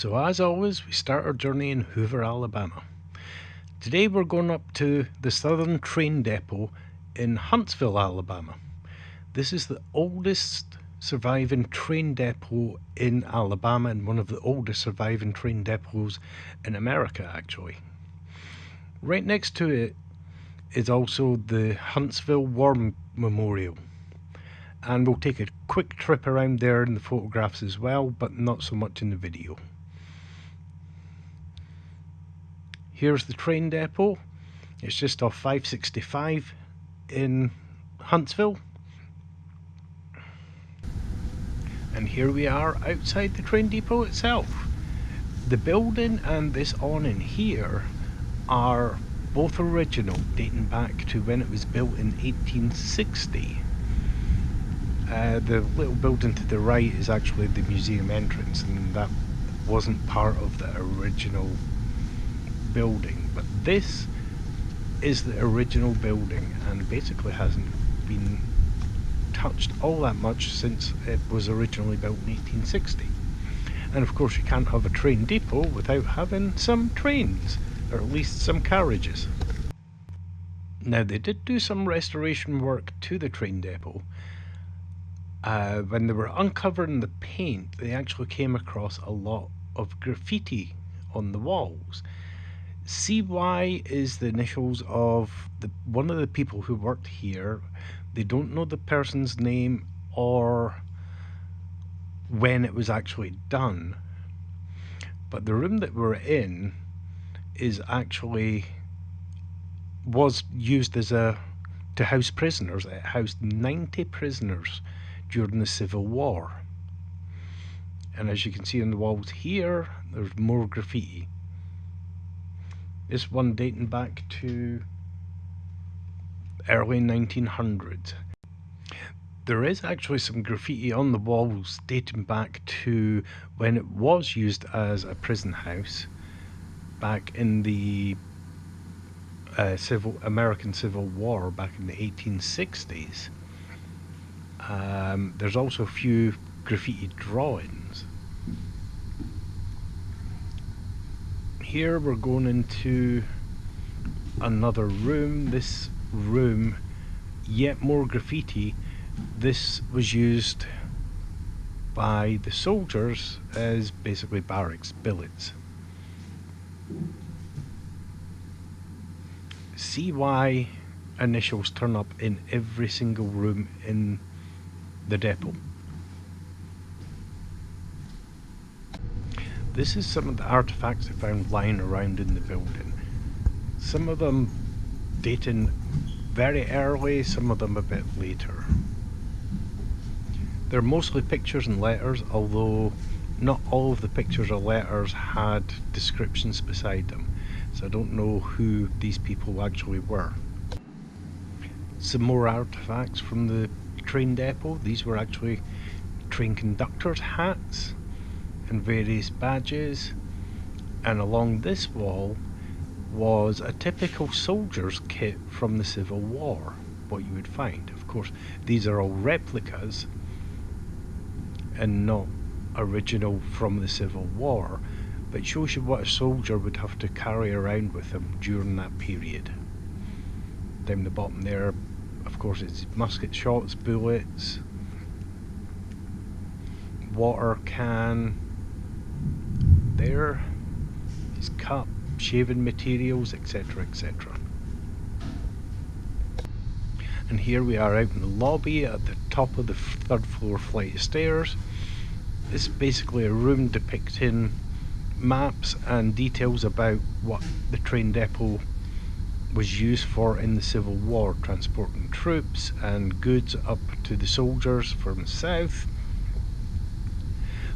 So as always, we start our journey in Hoover, Alabama. Today we're going up to the Southern Train Depot in Huntsville, Alabama. This is the oldest surviving train depot in Alabama and one of the oldest surviving train depots in America, actually. Right next to it is also the Huntsville War Memorial. And we'll take a quick trip around there in the photographs as well, but not so much in the video. Here's the train depot. It's just off 565 in Huntsville. And here we are outside the train depot itself. The building and this awning here are both original, dating back to when it was built in 1860. The little building to the right is actually the museum entrance, and that wasn't part of the original building, but this is the original building and basically hasn't been touched all that much since it was originally built in 1860. And of course you can't have a train depot without having some trains, or at least some carriages. Now they did do some restoration work to the train depot. When they were uncovering the paint, they actually came across a lot of graffiti on the walls. CY is the initials of one of the people who worked here. They don't know the person's name or when it was actually done. But the room that we're in was used as to house prisoners. It housed 90 prisoners during the Civil War. And as you can see on the walls here, there's more graffiti. This one dating back to early 1900s. There is actually some graffiti on the walls dating back to when it was used as a prison house back in the American Civil War back in the 1860s. There's also a few graffiti drawings. Here we're going into another room. This room, yet more graffiti. This was used by the soldiers as basically barracks, billets. CY initials turn up in every single room in the depot. This is some of the artifacts I found lying around in the building. Some of them dating very early, some of them a bit later. They're mostly pictures and letters, although not all of the pictures or letters had descriptions beside them, so I don't know who these people actually were. Some more artifacts from the train depot. These were actually train conductors' hats and various badges, and along this wall was a typical soldier's kit from the Civil War, what you would find. Of course, these are all replicas and not original from the Civil War, but shows you what a soldier would have to carry around with him during that period. Down the bottom there, of course, it's musket shots, bullets, water can. There is cup, shaving materials, etc, etc. And here we are out in the lobby at the top of the third floor flight of stairs. This is basically a room depicting maps and details about what the train depot was used for in the Civil War, transporting troops and goods up to the soldiers from the south.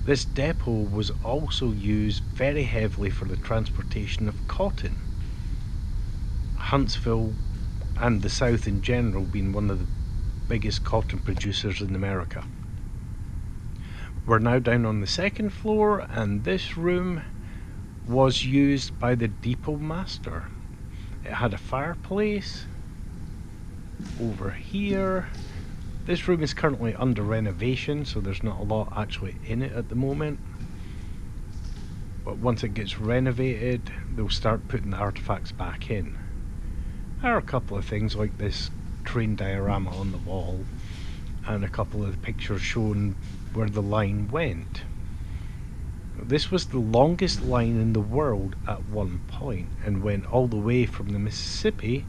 This depot was also used very heavily for the transportation of cotton. Huntsville and the South in general being one of the biggest cotton producers in America. We're now down on the second floor, and this room was used by the depot master. It had a fireplace over here. This room is currently under renovation, so there's not a lot actually in it at the moment. but once it gets renovated, they'll start putting the artifacts back in. There are a couple of things like this train diorama on the wall, and a couple of pictures showing where the line went. This was the longest line in the world at one point, and went all the way from the Mississippi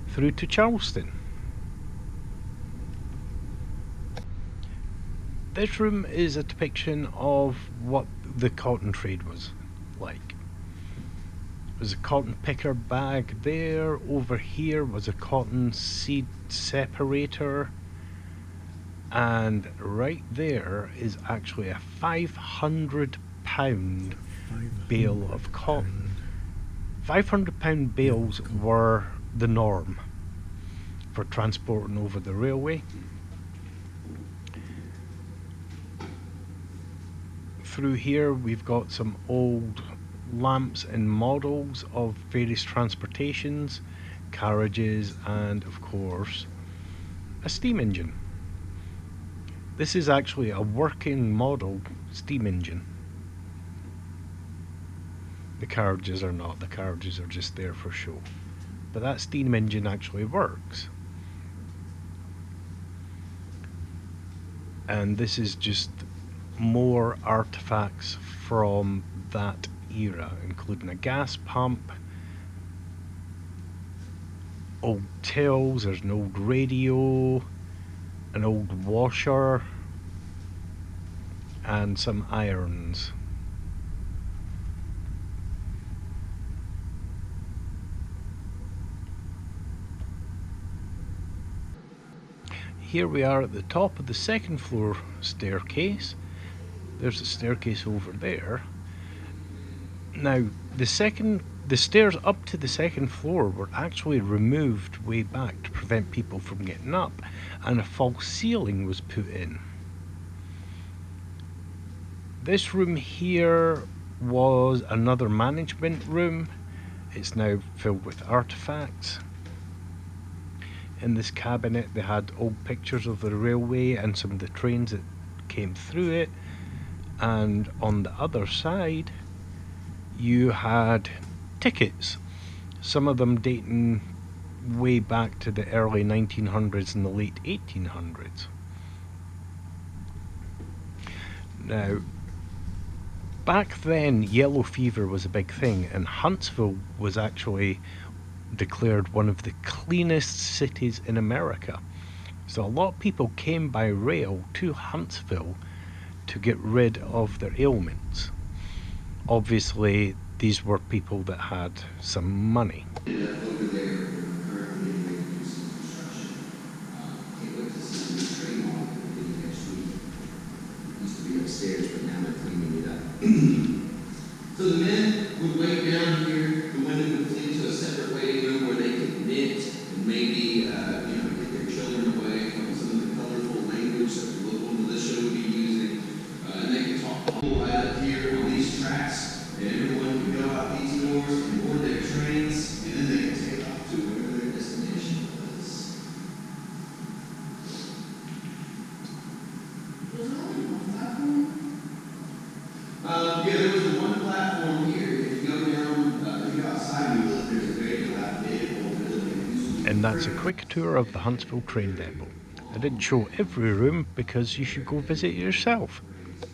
through to Charleston. This room is a depiction of what the cotton trade was like. There's a cotton picker bag there. Over here was a cotton seed separator. And right there is actually a 500-pound bale of cotton. 500-pound bales were the norm for transporting over the railway. Through here we've got some old lamps and models of various transportations, carriages, and of course a steam engine. This is actually a working model steam engine. The carriages are not, the carriages are just there for show. But that steam engine actually works. And this is just more artifacts from that era, including a gas pump, old tills, there's an old radio, an old washer, and some irons. Here we are at the top of the second floor staircase. There's a staircase over there. Now, the stairs up to the second floor were actually removed way back to prevent people from getting up, and a false ceiling was put in. This room here was another management room. It's now filled with artifacts. In this cabinet they had old pictures of the railway and some of the trains that came through it, and on the other side you had tickets, some of them dating way back to the early 1900s and the late 1800s. Now, back then yellow fever was a big thing, and Huntsville was actually declared one of the cleanest cities in America. So a lot of people came by rail to Huntsville to get rid of their ailments. Obviously, these were people that had some money. Over there, currently doing some construction. Can't wait to see the train on it next week. It used to be upstairs, but now they're cleaning it up. So the men would wait down here. The women would flee to a separate waiting room where they could knit and maybe, get their children away from some of the colorful language that the local militia would be using. And they could talk right up here on these tracks. And everyone could go out these doors and board their trains, and then they could take off to wherever their destination was. Was there only one platform? Yeah, there was the one platform here. If you go down, if you go outside, there's a very dilapidated old building. And that's a quick tour of the Huntsville train depot. I didn't show every room because you should go visit it yourself.